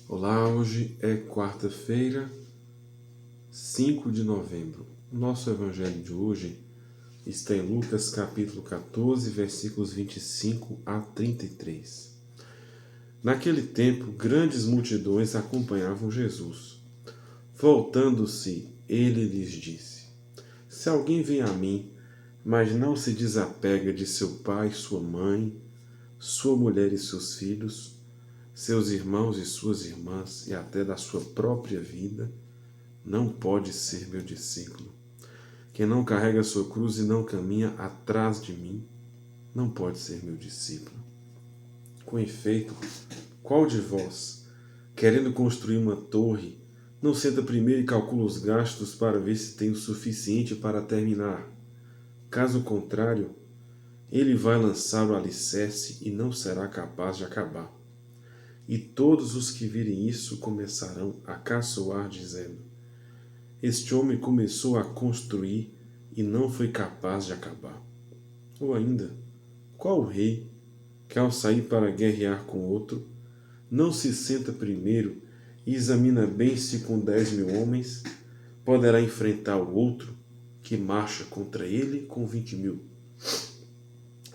Olá, hoje é quarta-feira, 5 de novembro. O nosso evangelho de hoje está em Lucas capítulo 14, versículos 25 a 33. Naquele tempo, grandes multidões acompanhavam Jesus. Voltando-se, ele lhes disse: Se alguém vem a mim, mas não se desapega de seu pai, sua mãe, sua mulher e seus filhos, seus irmãos e suas irmãs, e até da sua própria vida, não pode ser meu discípulo. Quem não carrega a sua cruz e não caminha atrás de mim, não pode ser meu discípulo. Com efeito, qual de vós, querendo construir uma torre, não senta primeiro e calcula os gastos para ver se tem o suficiente para terminar? Caso contrário, ele vai lançar o alicerce e não será capaz de acabar. E todos os que virem isso começarão a caçoar, dizendo: Este homem começou a construir e não foi capaz de acabar. Ou ainda, qual rei, que ao sair para guerrear com outro, não se senta primeiro e examina bem se com 10.000 homens poderá enfrentar o outro que marcha contra ele com 20.000?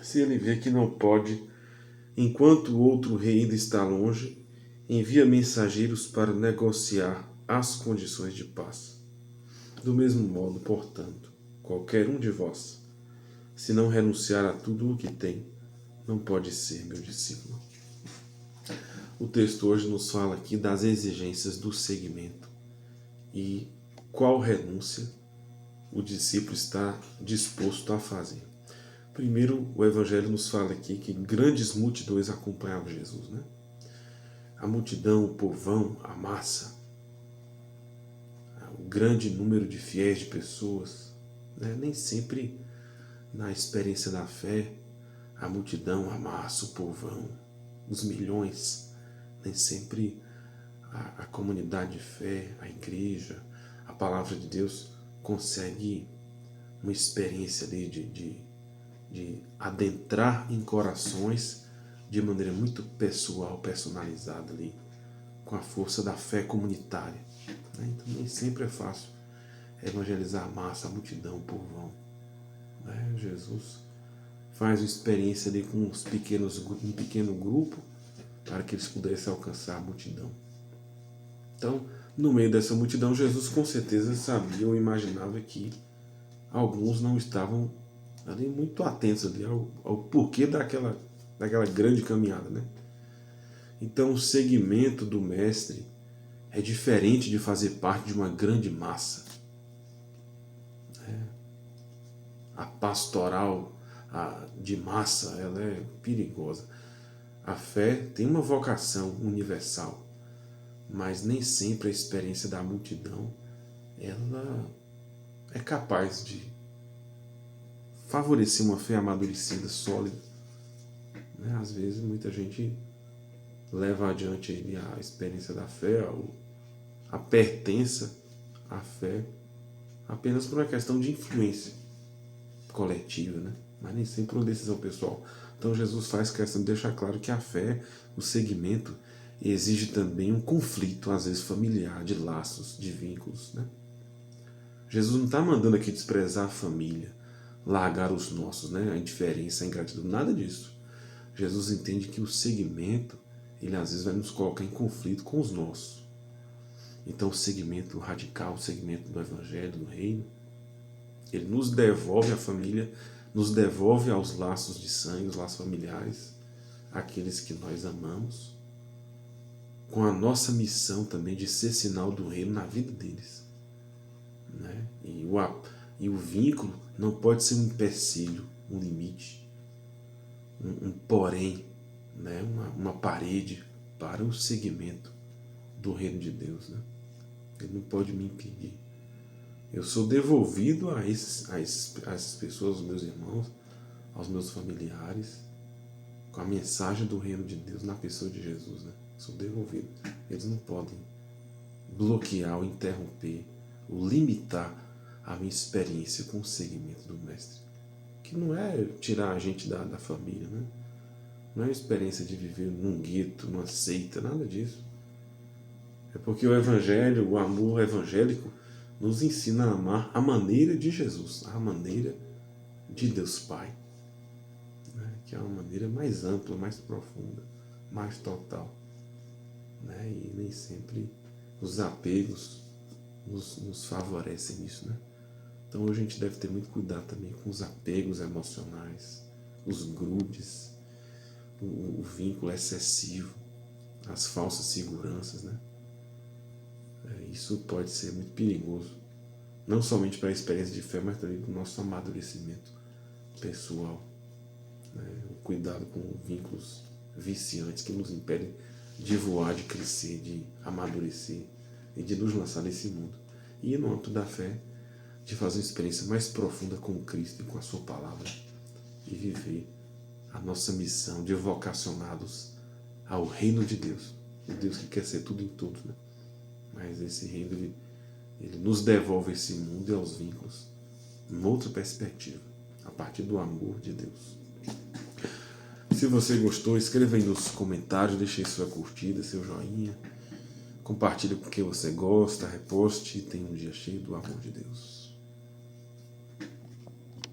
Se ele vê que não pode, enquanto o outro rei ainda está longe, envia mensageiros para negociar as condições de paz. Do mesmo modo, portanto, qualquer um de vós, se não renunciar a tudo o que tem, não pode ser meu discípulo. O texto hoje nos fala aqui das exigências do seguimento e qual renúncia o discípulo está disposto a fazer. Primeiro, o Evangelho nos fala aqui que grandes multidões acompanhavam Jesus, né? A multidão, o povão, a massa, o grande número de fiéis, de pessoas, né? Nem sempre na experiência da fé, a multidão, a massa, o povão, os milhões, nem sempre a comunidade de fé, a igreja, a palavra de Deus consegue uma experiência ali de adentrar em corações de maneira muito pessoal, personalizada ali, com a força da fé comunitária. Então nem sempre é fácil evangelizar a massa, a multidão, o povão. Jesus faz uma experiência ali com um pequeno grupo para que eles pudessem alcançar a multidão. Então, no meio dessa multidão, Jesus com certeza sabia ou imaginava que alguns não estavam ali muito atentos ali ao porquê daquela grande caminhada, né? Então, o segmento do mestre é diferente de fazer parte de uma grande massa. A pastoral de massa, ela é perigosa. A fé tem uma vocação universal, mas nem sempre a experiência da multidão ela é capaz de favorecer uma fé amadurecida, sólida. Às vezes muita gente leva adiante a experiência da fé, a pertença à fé, apenas por uma questão de influência coletiva, né? Mas nem sempre por uma decisão pessoal. Então Jesus faz questão de deixar claro que a fé, o segmento, exige também um conflito, às vezes familiar, de laços, de vínculos, né? Jesus não está mandando aqui desprezar a família, largar os nossos, né? A indiferença, a ingratidão, nada disso. Jesus entende que o segmento, ele às vezes vai nos colocar em conflito com os nossos. Então o segmento radical, o segmento do Evangelho, do Reino, ele nos devolve à família, nos devolve aos laços de sangue, os laços familiares, aqueles que nós amamos, com a nossa missão também de ser sinal do Reino na vida deles. Né? E o vínculo não pode ser um empecilho, um limite, um porém, né? uma parede para o seguimento do Reino de Deus. Né? Ele não pode me impedir. Eu sou devolvido a essas pessoas, aos meus irmãos, aos meus familiares, com a mensagem do Reino de Deus na pessoa de Jesus. Né? Sou devolvido. Eles não podem bloquear ou interromper ou limitar a minha experiência com o segmento do Mestre. Que não é tirar a gente da família, né? Não é uma experiência de viver num gueto, numa seita, nada disso. É porque o Evangelho, o amor evangélico, nos ensina a amar a maneira de Jesus, a maneira de Deus Pai, né? Que é uma maneira mais ampla, mais profunda, mais total, né? E nem sempre os apegos nos favorecem nisso, né? Então hoje a gente deve ter muito cuidado também com os apegos emocionais, os grudes, o vínculo excessivo, as falsas seguranças, né? Isso pode ser muito perigoso, não somente para a experiência de fé, mas também para o nosso amadurecimento pessoal, né? O cuidado com vínculos viciantes que nos impedem de voar, de crescer, de amadurecer e de nos lançar nesse mundo. E no âmbito da fé, de fazer uma experiência mais profunda com Cristo e com a sua palavra e viver a nossa missão de vocacionados ao reino de Deus, o Deus que quer ser tudo em todos, né? Mas esse reino, ele nos devolve esse mundo e aos vínculos em outra perspectiva, a partir do amor de Deus. Se você gostou, escreva aí nos comentários, deixe aí sua curtida, seu joinha, compartilhe com quem você gosta, reposte e tenha um dia cheio do amor de Deus.